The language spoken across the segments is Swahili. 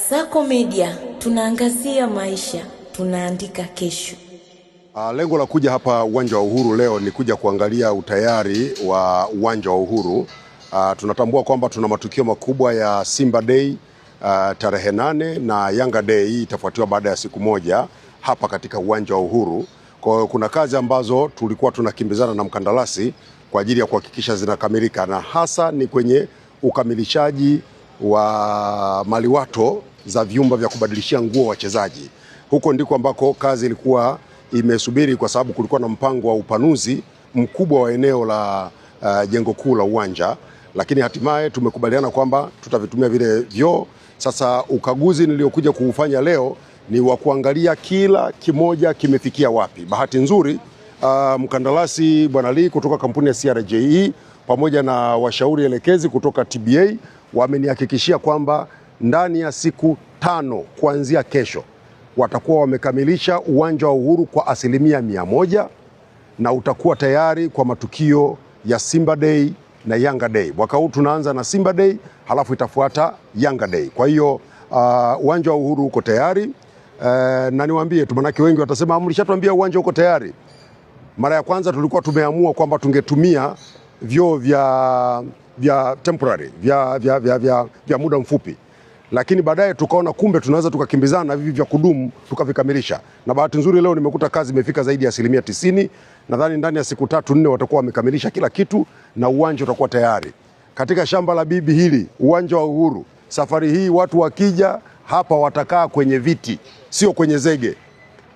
Kasako Media, tunaangazia maisha, tunaandika kesho. Lengo la kuja hapa uwanja wa Uhuru leo ni kuja kuangalia utayari wa uwanja wa Uhuru. Tunatambua kwamba tuna matukio makubwa ya Simba Day tarehe 8 na Yanga Day itafuatiwa baada ya siku moja hapa katika uwanja wa Uhuru. Kwa hiyo kuna kazi ambazo tulikuwa tunakimbizana na mkandarasi kwa ajili ya kuhakikisha zinakamilika, na hasa ni kwenye ukamilishaji wa maliwato za vyumba vya kubadilishia nguo wachezaji. Huko ndiko ambako kazi ilikuwa imesubiri, kwa sababu kulikuwa na mpango wa upanuzi mkubwa wa eneo la jengo kuu la uwanja, lakini hatimaye tumekubaliana kwamba tutavitumia vile vyoo. Sasa ukaguzi niliokuja kuufanya leo ni wa kuangalia kila kimoja kimefikia wapi. Bahati nzuri mkandarasi Bwana Lee kutoka kampuni ya CRJE pamoja na washauri elekezi kutoka TBA wamenihakikishia kwamba ndani ya siku 5 kuanzia kesho watakuwa wamekamilisha uwanja wa Uhuru kwa 100% na utakuwa tayari kwa matukio ya Simba Day na Yanga Day. Mwaka huu tunaanza na Simba Day, halafu itafuata Yanga Day. Kwa hiyo uwanja wa Uhuru uko tayari, na niwaambie tu, manake wengi watasema mlishatuambia uwanja uko tayari. Mara ya kwanza tulikuwa tumeamua kwamba tungetumia vyoo vya temporary vya muda mfupi, lakini baadaye tukaona kumbe tunaweza tukakimbizana na hivi vya kudumu tukavikamilisha, na bahati nzuri leo nimekuta kazi imefika zaidi ya 90%. Nadhani ndani ya siku 3-4 watakuwa wamekamilisha kila kitu na uwanja utakuwa tayari. Katika shamba la bibi hili, uwanja wa Uhuru, safari hii watu wakija hapa watakaa kwenye viti, sio kwenye zege.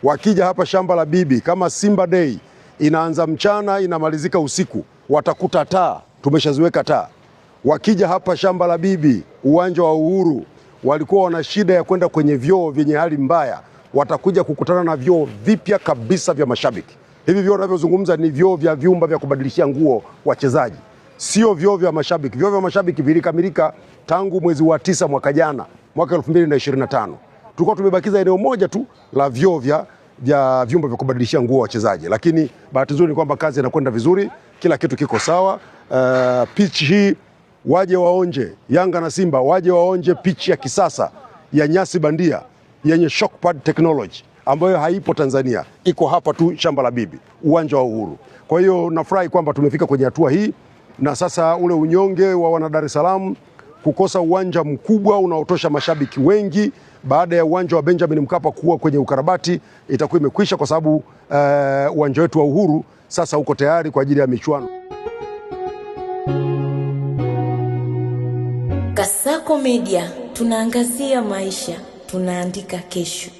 Wakija hapa shamba la bibi, kama Simba Day inaanza mchana inamalizika usiku, watakuta taa, tumeshaziweka taa. Wakija hapa shamba la bibi, uwanja wa Uhuru, walikuwa wana shida ya kwenda kwenye vyoo vyenye hali mbaya, watakuja kukutana na vyoo vipya kabisa vya mashabiki. Hivi vyoo ninavyozungumza ni vyoo vya vyumba vya kubadilishia nguo wachezaji, sio vyoo vya mashabiki. Vyoo vya mashabiki vilikamilika tangu mwezi wa 9 mwaka jana, mwaka 2025. Tulikuwa tumebakiza eneo moja tu la vyoo vya vyumba vya kubadilishia nguo wachezaji, lakini bahati nzuri ni kwamba kazi inakwenda vizuri, kila kitu kiko sawa. Pitch hii waje waonje, Yanga na Simba waje waonje pitch ya kisasa ya nyasi bandia yenye shock pad technology ambayo haipo Tanzania, iko hapa tu shamba la bibi, uwanja wa Uhuru. Kwa hiyo nafurahi kwamba tumefika kwenye hatua hii, na sasa ule unyonge wa wana Dar es Salaam kukosa uwanja mkubwa unaotosha mashabiki wengi baada ya uwanja wa Benjamin Mkapa kuwa kwenye ukarabati itakuwa imekwisha, kwa sababu uwanja wetu wa Uhuru sasa uko tayari kwa ajili ya michuano. Kasako Media, tunaangazia maisha, tunaandika kesho.